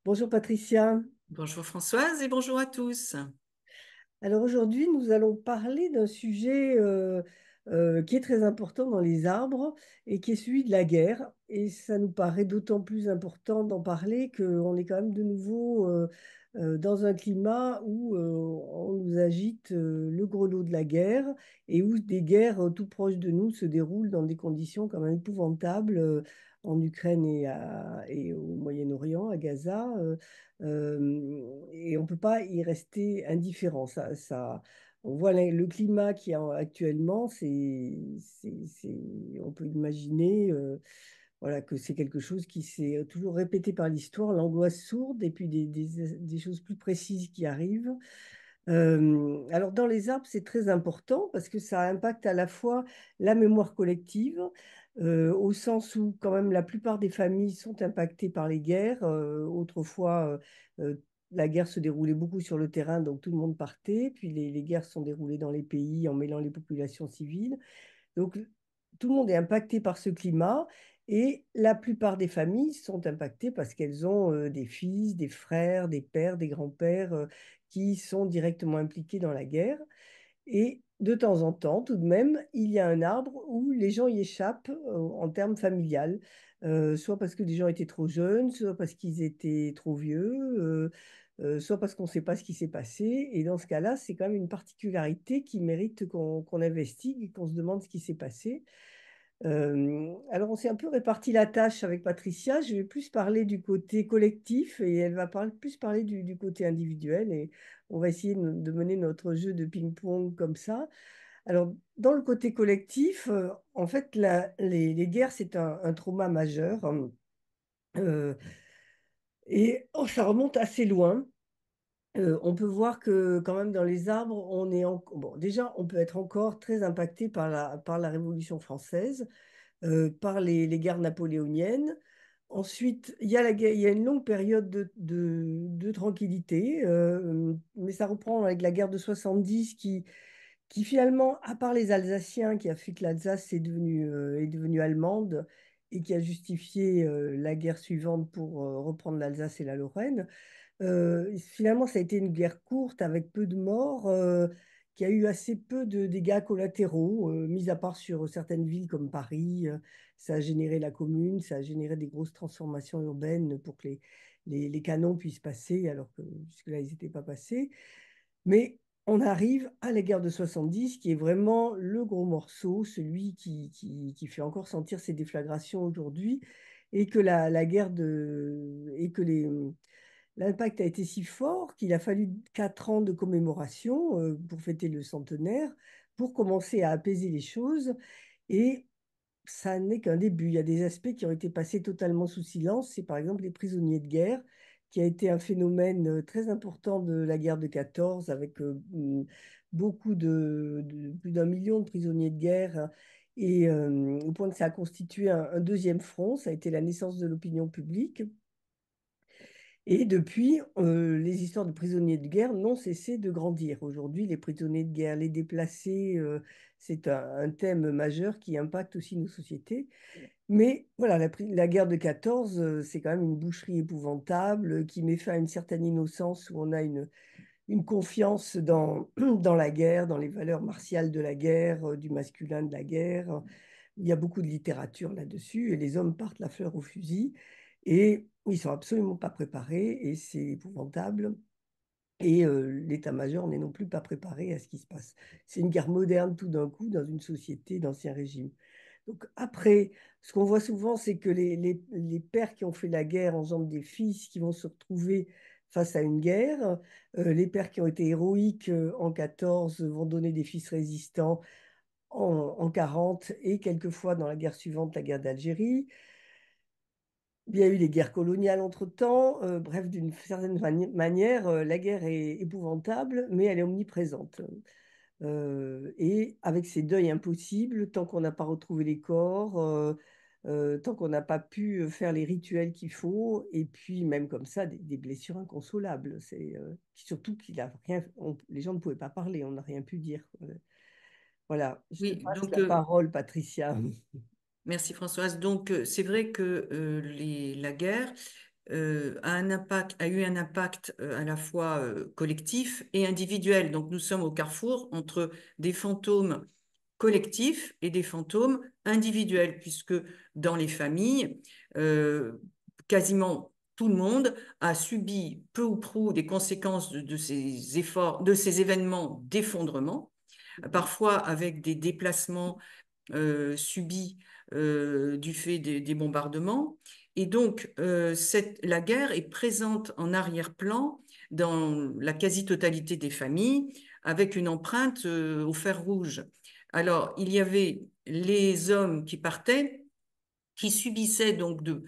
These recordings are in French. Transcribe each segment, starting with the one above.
Bonjour Patricia. Bonjour Françoise et bonjour à tous. Alors aujourd'hui, nous allons parler d'un sujet qui est très important dans les arbres et qui est celui de la guerre. Et ça nous paraît d'autant plus important d'en parler qu'on est quand même de nouveau dans un climat où on nous agite le gros lot de la guerre et où des guerres tout proches de nous se déroulent dans des conditions quand même épouvantables en Ukraine et au Moyen-Orient, à Gaza. Et on ne peut pas y rester indifférent. On voit le climat qu'il y a actuellement, on peut imaginer voilà, que c'est quelque chose qui s'est toujours répété par l'histoire, l'angoisse sourde et puis des choses plus précises qui arrivent. Alors dans les arbres, c'est très important parce que ça impacte à la fois la mémoire collective, au sens où quand même la plupart des familles sont impactées par les guerres. Autrefois, la guerre se déroulait beaucoup sur le terrain, donc tout le monde partait. Puis les guerres sont déroulées dans les pays en mêlant les populations civiles. Donc, tout le monde est impacté par ce climat et la plupart des familles sont impactées parce qu'elles ont des fils, des frères, des pères, des grands-pères qui sont directement impliqués dans la guerre. Et de temps en temps, tout de même, il y a un arbre où les gens y échappent en termes familial, soit parce que les gens étaient trop jeunes, soit parce qu'ils étaient trop vieux, soit parce qu'on ne sait pas ce qui s'est passé. Et dans ce cas-là, c'est quand même une particularité qui mérite qu'on investigue et qu'on se demande ce qui s'est passé. Alors, on s'est un peu réparti la tâche avec Patricia. Je vais plus parler du côté collectif et elle va plus parler du côté individuel. Et on va essayer de mener notre jeu de ping-pong comme ça. Alors, dans le côté collectif, en fait, les guerres, c'est un trauma majeur. Euh, Ça remonte assez loin. On peut voir que quand même dans les arbres, bon, déjà, on peut être encore très impacté par la Révolution française, par les guerres napoléoniennes. Ensuite, il y a une longue période de tranquillité, mais ça reprend avec la guerre de 70 qui finalement, à part les Alsaciens, qui a fait que l'Alsace est devenue allemande et qui a justifié la guerre suivante pour reprendre l'Alsace et la Lorraine. Finalement, ça a été une guerre courte avec peu de morts, qui a eu assez peu de dégâts collatéraux, mis à part sur certaines villes comme Paris. Ça a généré la commune, ça a généré des grosses transformations urbaines pour que les canons puissent passer, alors que jusque-là, ils n'étaient pas passés. Mais on arrive à la guerre de 70, qui est vraiment le gros morceau, celui qui fait encore sentir ses déflagrations aujourd'hui, et que la guerre de, et que les, l'impact a été si fort qu'il a fallu 4 ans de commémoration pour fêter le centenaire, pour commencer à apaiser les choses. Et ça n'est qu'un début. Il y a des aspects qui ont été passés totalement sous silence. C'est par exemple les prisonniers de guerre, qui a été un phénomène très important de la guerre de 14, avec beaucoup plus d'un million de prisonniers de guerre. Et au point que ça a constitué un deuxième front, ça a été la naissance de l'opinion publique. Et depuis, les histoires de prisonniers de guerre n'ont cessé de grandir. Aujourd'hui, les prisonniers de guerre, les déplacés, c'est un thème majeur qui impacte aussi nos sociétés. Mais voilà, la guerre de 14, c'est quand même une boucherie épouvantable qui met fin à une certaine innocence où on a une confiance dans la guerre, dans les valeurs martiales de la guerre, du masculin de la guerre. Il y a beaucoup de littérature là-dessus et les hommes partent la fleur au fusil et ils sont absolument pas préparés et c'est épouvantable. Et l'état-major n'est non plus pas préparé à ce qui se passe. C'est une guerre moderne tout d'un coup dans une société d'ancien régime. Donc après, ce qu'on voit souvent, c'est que les pères qui ont fait la guerre engendrent des fils qui vont se retrouver face à une guerre. Les pères qui ont été héroïques en 14 vont donner des fils résistants en 40 et quelquefois dans la guerre suivante, la guerre d'Algérie. Il y a eu des guerres coloniales entre-temps. Bref, d'une certaine manière, la guerre est épouvantable, mais elle est omniprésente. Et avec ces deuils impossibles, tant qu'on n'a pas retrouvé les corps, tant qu'on n'a pas pu faire les rituels qu'il faut, et puis même comme ça, des blessures inconsolables. Surtout qu'il a rien, les gens ne pouvaient pas parler, on n'a rien pu dire. Voilà, je te Oui, passe donc la parole, Patricia. merci Françoise. Donc c'est vrai que la guerre a eu un impact à la fois collectif et individuel. Donc nous sommes au carrefour entre des fantômes collectifs et des fantômes individuels, puisque dans les familles, euh, quasiment tout le monde a subi peu ou prou des conséquences de ces efforts, de ces événements d'effondrement, parfois avec des déplacements subis du fait des bombardements. Et donc, la guerre est présente en arrière-plan dans la quasi-totalité des familles, avec une empreinte au fer rouge. Alors, il y avait les hommes qui partaient, qui subissaient donc de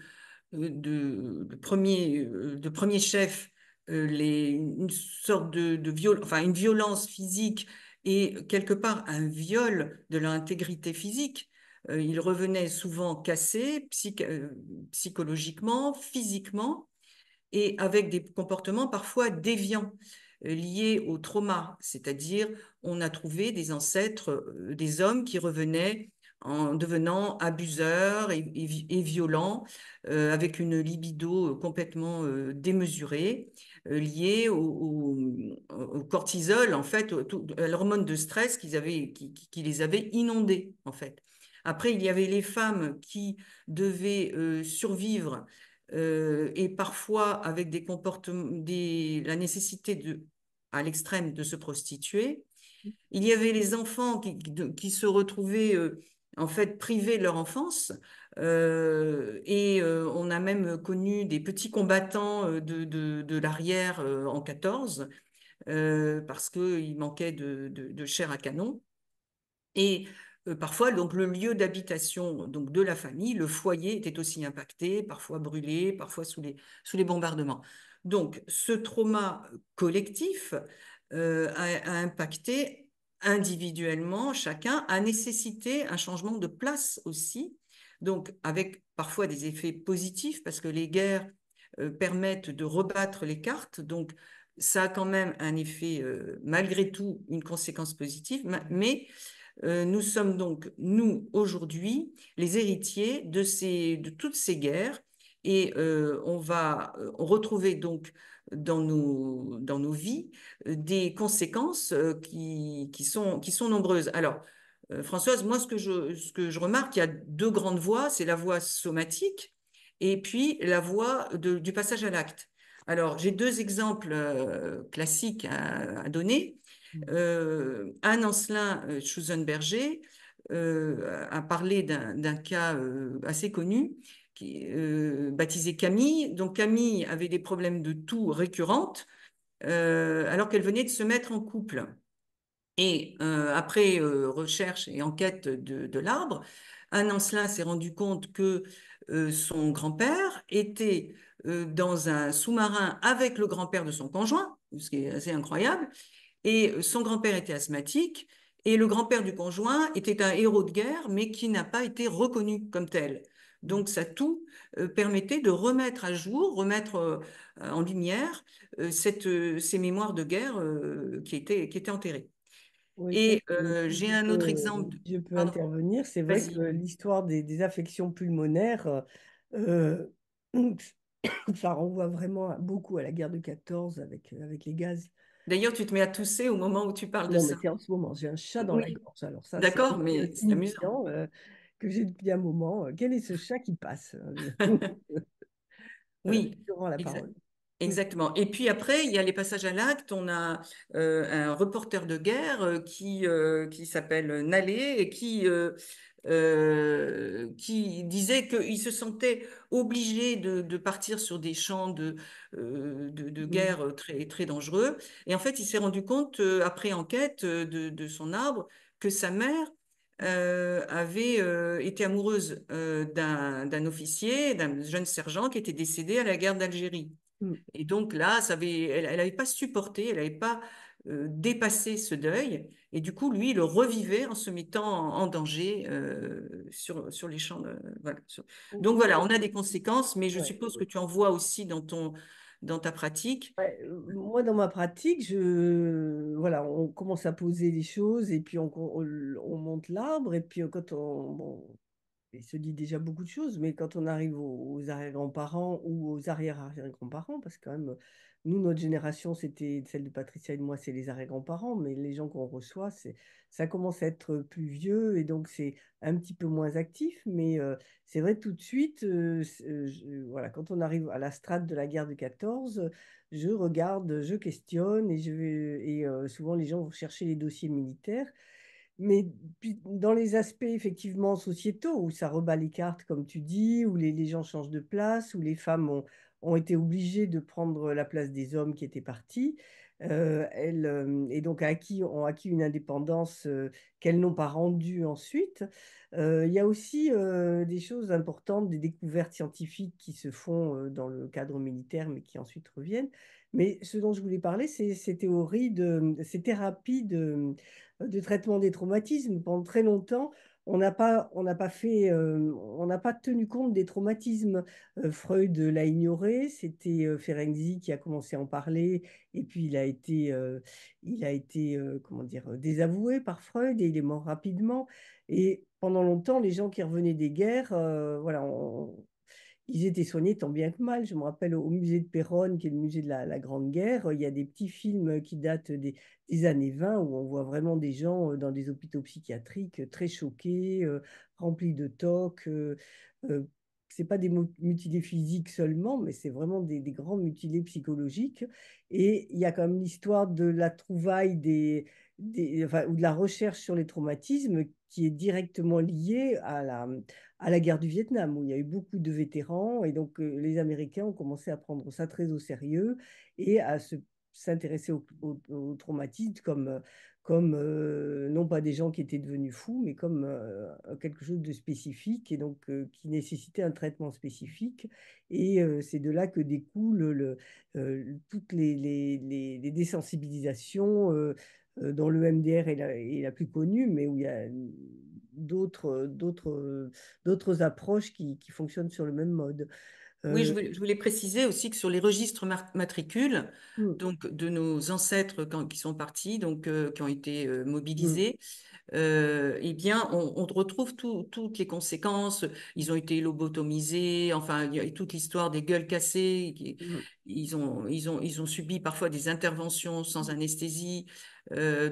premier chef une sorte enfin, une violence physique et quelque part un viol de leur intégrité physique. Ils revenaient souvent cassés psychologiquement, physiquement et avec des comportements parfois déviants liés au trauma, c'est-à-dire on a trouvé des ancêtres, des hommes qui revenaient en devenant abuseurs et violents, avec une libido complètement démesurée, liée au cortisol, en fait, à l'hormone de stress qui les avait inondés, en fait. Après, il y avait les femmes qui devaient survivre et parfois avec des comportements, la nécessité à l'extrême de se prostituer. Il y avait les enfants qui se retrouvaient en fait privés de leur enfance. On a même connu des petits combattants de l'arrière en 14 parce qu'il manquait de chair à canon. Et parfois, donc, le lieu d'habitation donc, de la famille, le foyer était aussi impacté, parfois brûlé, parfois sous les bombardements. Donc, ce trauma collectif a impacté individuellement chacun, a nécessité un changement de place aussi, donc avec parfois des effets positifs, parce que les guerres permettent de rebattre les cartes, donc ça a quand même un effet, malgré tout, une conséquence positive, mais nous sommes donc, nous, aujourd'hui, les héritiers de toutes ces guerres et on va retrouver donc dans nos vies des conséquences qui sont nombreuses. Alors, Françoise, moi, ce que je remarque, il y a deux grandes voies, c'est la voie somatique et puis la voie du passage à l'acte. Alors, j'ai deux exemples classiques à donner. Anne Ancelin Schuzenberger a parlé d'un cas assez connu baptisé Camille. Donc Camille avait des problèmes de toux récurrentes alors qu'elle venait de se mettre en couple. Et après recherche et enquête de l'arbre, Anne Ancelin s'est rendu compte que son grand-père était dans un sous-marin avec le grand-père de son conjoint, ce qui est assez incroyable, et son grand-père était asthmatique, et le grand-père du conjoint était un héros de guerre, mais qui n'a pas été reconnu comme tel. Donc ça tout permettait de remettre à jour, remettre en lumière ces mémoires de guerre qui étaient enterrées. Oui, ça, Et j'ai un autre exemple. je peux Pardon, intervenir. C'est vrai que vas-y. l'histoire des affections pulmonaires, euh, ça renvoie vraiment beaucoup à la guerre de 14 avec les gaz. D'ailleurs, tu te mets à tousser au moment où tu parles de Non, mais ça. c'est en ce moment, j'ai un chat dans la Oui, gorge. Alors ça, c'est d'accord, mais c'est amusant. signifiant que j'ai depuis un moment. Quel est ce chat qui passe? Voilà, Oui, je rends la exa- parole. Mm, exactement. Et puis après, il y a les passages à l'acte. On a un reporter de guerre qui s'appelle Nallet et qui disait qu'il se sentait obligé de partir sur des champs de mm, guerre très, très dangereux. Et en fait, il s'est rendu compte, après enquête de son arbre, que sa mère avait été amoureuse d'un officier, d'un jeune sergent qui était décédé à la guerre d'Algérie. mm. Et donc là, elle n'avait pas supporté, elle n'avait pas dépassé ce deuil. Et du coup, lui, il le revivait en se mettant en danger sur les champs. Voilà. Donc Oui, voilà, on a des conséquences, mais je ouais. suppose que tu en vois aussi dans ta pratique. Ouais, moi, dans ma pratique, voilà, on commence à poser les choses et puis on monte l'arbre. Et puis quand il se dit déjà beaucoup de choses, mais quand on arrive aux arrière-grands-parents ou aux arrière-arrière-grands-parents, parce que quand même, nous, notre génération, c'était celle de Patricia et de moi, c'est les arrière-grands-parents, mais les gens qu'on reçoit, ça commence à être plus vieux et donc c'est un petit peu moins actif, mais c'est vrai tout de suite, voilà, quand on arrive à la strate de la guerre de 14, je regarde, je questionne et souvent les gens vont chercher les dossiers militaires. Mais puis, dans les aspects effectivement sociétaux, où ça rebat les cartes, comme tu dis, où les gens changent de place, où les femmes ont été obligées de prendre la place des hommes qui étaient partis, et donc ont acquis une indépendance qu'elles n'ont pas rendue ensuite. Il y a aussi des choses importantes, des découvertes scientifiques qui se font dans le cadre militaire, mais qui ensuite reviennent. Mais ce dont je voulais parler, c'est ces théories ces thérapies de traitement des traumatismes. Pendant très longtemps, on n'a pas tenu compte des traumatismes. Freud l'a ignoré, c'était Ferenczi qui a commencé à en parler, et puis il a été comment dire, désavoué par Freud et il est mort rapidement. Et pendant longtemps, les gens qui revenaient des guerres, voilà, ils étaient soignés tant bien que mal. Je me rappelle au musée de Péronne, qui est le musée de la Grande Guerre, il y a des petits films qui datent des années 20 où on voit vraiment des gens dans des hôpitaux psychiatriques très choqués, remplis de tocs. Euh, c'est pas des mutilés physiques seulement, mais c'est vraiment des grands mutilés psychologiques. Et il y a quand même l'histoire de la trouvaille enfin, ou de la recherche sur les traumatismes qui est directement liée à la guerre du Vietnam, où il y a eu beaucoup de vétérans, et donc les Américains ont commencé à prendre ça très au sérieux et à s'intéresser au traumatisme comme non pas des gens qui étaient devenus fous, mais comme quelque chose de spécifique et donc qui nécessitait un traitement spécifique. Et c'est de là que découlent toutes les désensibilisations dont le MDR est la plus connue, mais où il y a d'autres approches qui fonctionnent sur le même mode. Oui, Euh, je voulais préciser aussi que sur les registres matricules, mm, donc de nos ancêtres qui sont partis, donc qui ont été mm, mobilisés, eh bien, on retrouve toutes les conséquences. Ils ont été lobotomisés, enfin, il y a toute l'histoire des gueules cassées. mm, Ils ont subi parfois des interventions sans anesthésie.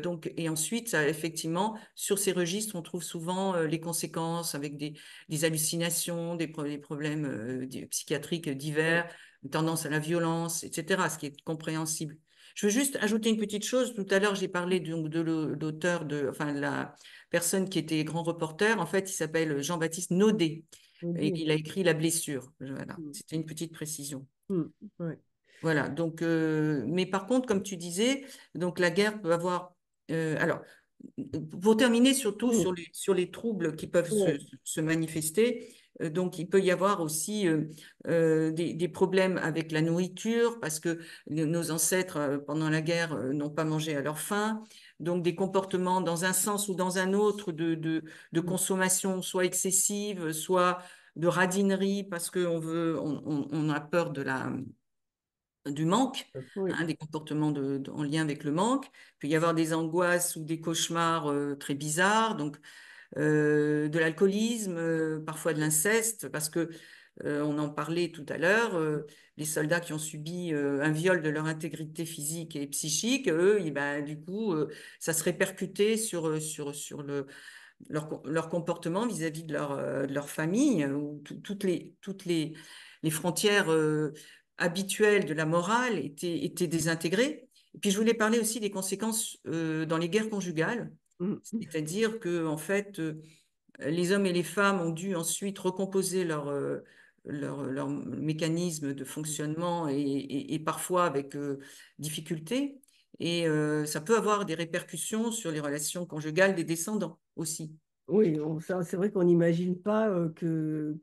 Donc, et ensuite, effectivement, sur ces registres, on trouve souvent les conséquences avec des hallucinations, des problèmes psychiatriques ouais, divers, une tendance à la violence, etc., ce qui est compréhensible. Je veux juste ajouter une petite chose. Tout à l'heure, j'ai parlé donc de l'auteur enfin, de la personne qui était grand reporter. En fait, il s'appelle Jean-Baptiste Naudet et Naudet. il a écrit La blessure. Voilà, Mm, c'était une petite précision. mm, ouais, Voilà, donc, mais par contre, comme tu disais, donc la guerre peut avoir. Alors, pour terminer, surtout mm, sur les troubles qui peuvent ouais, se manifester, donc il peut y avoir aussi des problèmes avec la nourriture, parce que nos ancêtres, pendant la guerre, n'ont pas mangé à leur faim. Donc des comportements dans un sens ou dans un autre de mm, consommation, soit excessive, soit de radinerie, parce qu'on on a peur du manque, oui, hein, des comportements en lien avec le manque. Il peut y avoir des angoisses ou des cauchemars très bizarres, donc de l'alcoolisme, parfois de l'inceste, parce que on en parlait tout à l'heure, les soldats qui ont subi un viol de leur intégrité physique et psychique, eux, ben, du coup, ça se répercutait sur leur comportement vis-à-vis de leur famille, où les frontières habituelles de la morale étaient désintégrées. Et puis je voulais parler aussi des conséquences dans les guerres conjugales, mm, c'est-à-dire que en fait, les hommes et les femmes ont dû ensuite recomposer leur mécanisme de fonctionnement et parfois avec difficulté. Et ça peut avoir des répercussions sur les relations conjugales des descendants aussi. oui, c'est vrai qu'on n'imagine pas que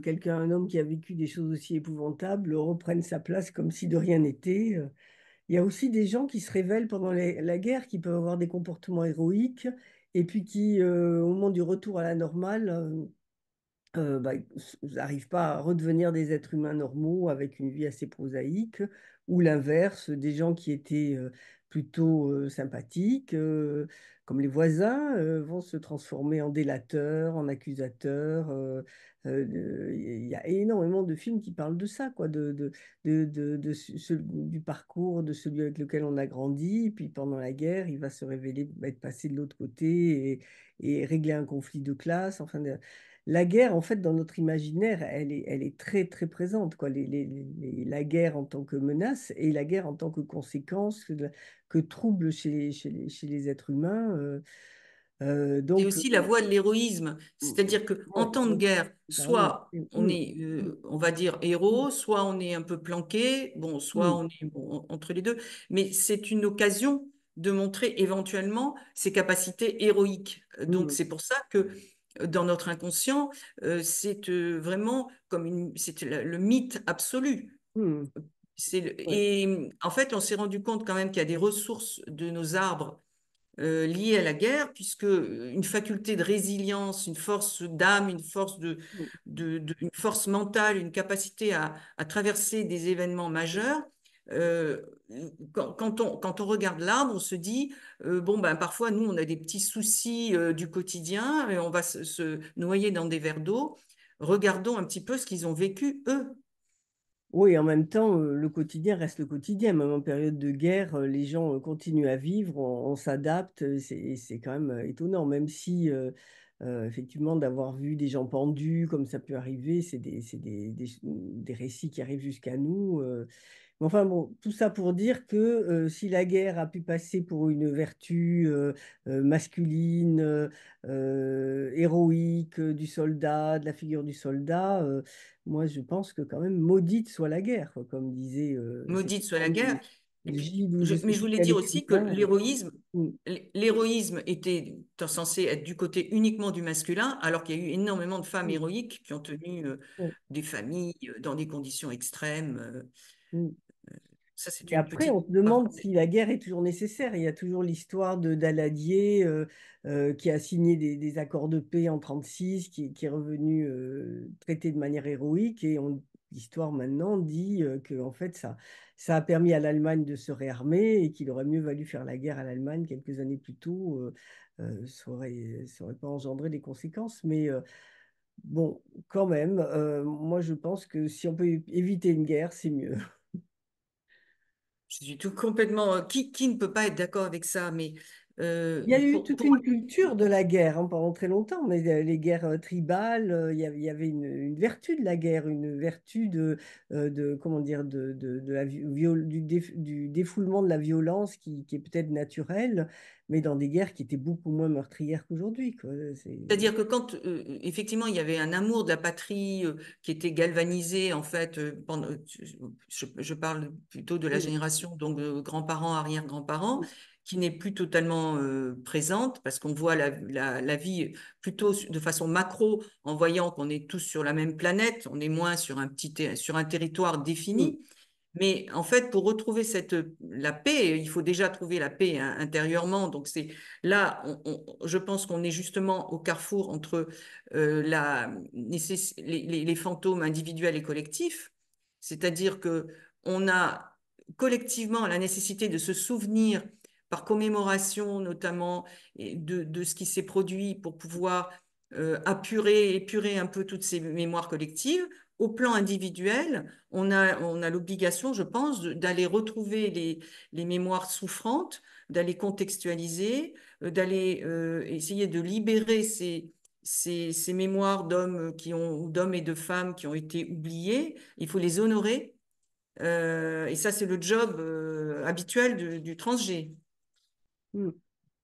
quelqu'un, un homme qui a vécu des choses aussi épouvantables, reprenne sa place comme si de rien n'était. Il y a aussi des gens qui se révèlent pendant la guerre, qui peuvent avoir des comportements héroïques, et puis qui, au moment du retour à la normale, bah, n'arrivent pas à redevenir des êtres humains normaux avec une vie assez prosaïque, ou l'inverse, des gens qui étaient plutôt sympathiques, comme les voisins, vont se transformer en délateurs, en accusateurs. Il y a énormément de films qui parlent de ça, quoi, du parcours de celui avec lequel on a grandi. Puis pendant la guerre, il va se révéler être passé de l'autre côté et régler un conflit de classe. Enfin, la guerre, en fait, dans notre imaginaire, elle est très, très présente, quoi. La guerre en tant que menace et la guerre en tant que conséquence, que trouble chez les êtres humains. C'est Donc, aussi la voie de l'héroïsme. C'est-à-dire que en ouais, temps de guerre, carrément. soit on est, on va dire, héros, soit on est un peu planqué, bon, soit Mm, on est entre les deux. Mais c'est une occasion de montrer éventuellement ses capacités héroïques. Donc mm, c'est pour ça que dans notre inconscient, c'est vraiment comme c'est le mythe absolu. mm, ouais, Et en fait, on s'est rendu compte quand même qu'il y a des ressources de nos arbres liées à la guerre, puisque une faculté de résilience, une force d'âme, une force mm. une force mentale, une capacité à traverser des événements majeurs. euh, quand on regarde l'arbre, on se dit, bon, ben, parfois, nous, on a des petits soucis du quotidien, et on va se noyer dans des verres d'eau. Regardons un petit peu ce qu'ils ont vécu, eux. Oui, en même temps, le quotidien reste le quotidien. Même en période de guerre, les gens continuent à vivre, on s'adapte. C'est quand même étonnant, même si, effectivement, d'avoir vu des gens pendus, comme ça peut arriver, des récits qui arrivent jusqu'à nous. Mais enfin bon, tout ça pour dire que si la guerre a pu passer pour une vertu masculine, héroïque du soldat, de la figure du soldat, moi je pense que quand même maudite soit la guerre, quoi, comme disait, c'est Maudite soit la un guerre. Et puis, Gide ou je sais mais je plus voulais quel dire aussi que écrivain. Mm, l'héroïsme était censé être du côté uniquement du masculin, alors qu'il y a eu énormément de femmes mm, héroïques qui ont tenu mm, des familles dans des conditions extrêmes. mm. Ça, c'est Et une après, petite on se histoire. demande si la guerre est toujours nécessaire. Il y a toujours l'histoire de Daladier qui a signé des accords de paix en 1936, qui est revenu traiter de manière héroïque. Et l'histoire maintenant dit que en fait, ça a permis à l'Allemagne de se réarmer et qu'il aurait mieux valu faire la guerre à l'Allemagne quelques années plus tôt. Ça aurait pas engendré des conséquences. Mais bon, quand même, moi je pense que si on peut éviter une guerre, c'est mieux. Je suis tout complètement. Qui ne peut pas être d'accord avec ça? Mais Il y a eu toute pour une culture de la guerre hein, pendant très longtemps, mais les guerres tribales, il y avait une vertu de la guerre, une vertu comment dire, de du défoulement de la violence qui est peut-être naturelle, mais dans des guerres qui étaient beaucoup moins meurtrières qu'aujourd'hui, quoi. C'est-à-dire que quand effectivement il y avait un amour de la patrie qui était galvanisé en fait pendant, je parle plutôt de la Mm, génération donc grands-parents, arrière-grands-parents qui n'est plus totalement présente parce qu'on voit la vie plutôt de façon macro en voyant qu'on est tous sur la même planète, on est moins sur sur un territoire mm, défini. Mais en fait, pour retrouver la paix, il faut déjà trouver la paix hein, intérieurement. Donc c'est là, je pense qu'on est justement au carrefour entre les fantômes individuels et collectifs. C'est-à-dire que on a collectivement la nécessité de se souvenir par commémoration notamment de ce qui s'est produit pour pouvoir épurer un peu toutes ces mémoires collectives. Au plan individuel, on a l'obligation, je pense, d'aller retrouver les mémoires souffrantes, d'aller contextualiser, d'aller essayer de libérer ces mémoires d'hommes ou d'hommes et de femmes qui ont été oubliés. Il faut les honorer. Et ça, c'est le job habituel du transgé. mm.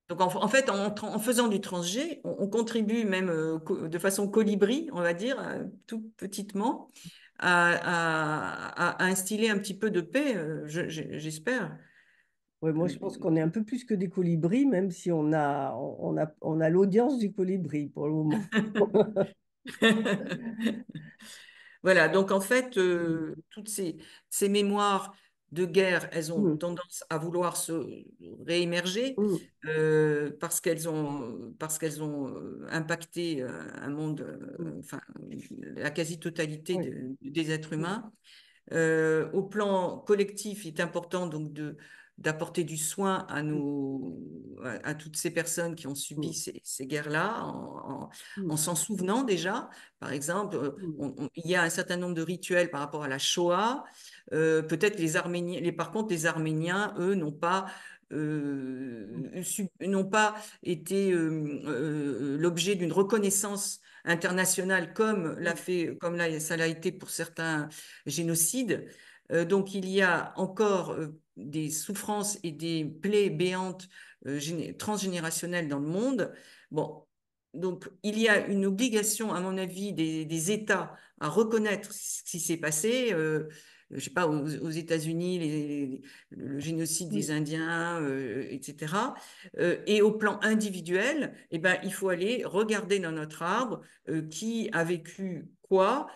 Donc, en fait, en faisant du transgé, on contribue même de façon colibri, on va dire, tout petitement, à instiller un petit peu de paix, j'espère. Ouais, moi, je pense qu'on est un peu plus que des colibris, même si on a l'audience du colibri pour le moment. Voilà, donc en fait, toutes ces mémoires de guerre, elles ont Mm, tendance à vouloir se réémerger mm, parce qu'elles ont impacté un monde, mm. enfin, la quasi-totalité Oui. des êtres Mm, humains. Au plan collectif, il est important donc d'apporter du soin à toutes ces personnes qui ont subi mm, ces guerres-là, mm, en s'en souvenant déjà. Par exemple, mm, il y a un certain nombre de rituels par rapport à la Shoah. Peut-être les Arméniens, par contre, les Arméniens, eux, n'ont pas été l'objet d'une reconnaissance internationale mm, comme là, ça l'a été pour certains génocides. Donc il y a encore des souffrances et des plaies béantes transgénérationnelles dans le monde. Bon, donc il y a une obligation, à mon avis, des États à reconnaître ce qui s'est passé. Je sais pas, aux États-Unis, le génocide des oui, Indiens, etc. Et au plan individuel, eh ben, il faut aller regarder dans notre arbre qui a vécu quoi,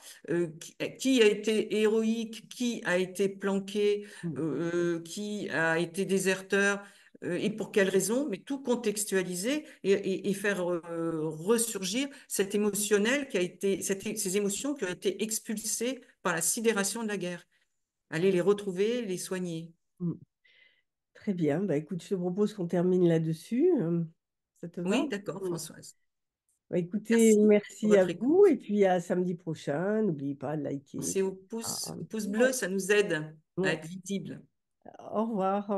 qui a été héroïque, qui a été planqué, mm, qui a été déserteur. Et pour quelles raisons, mais tout contextualiser et faire ressurgir cet émotionnel ces émotions qui ont été expulsées par la sidération de la guerre. Aller les retrouver, les soigner. mm. Très bien. Bah, écoute, je te propose qu'on termine là-dessus. Ça te va? Oui, d'accord, Mm. Françoise. Bah, écoutez, Merci pour merci à votre vous écoute. et puis à samedi prochain. N'oubliez pas de liker, Pensez etc. au pouce bleu, Ouais, ça nous aide à ouais. être visible. Au revoir.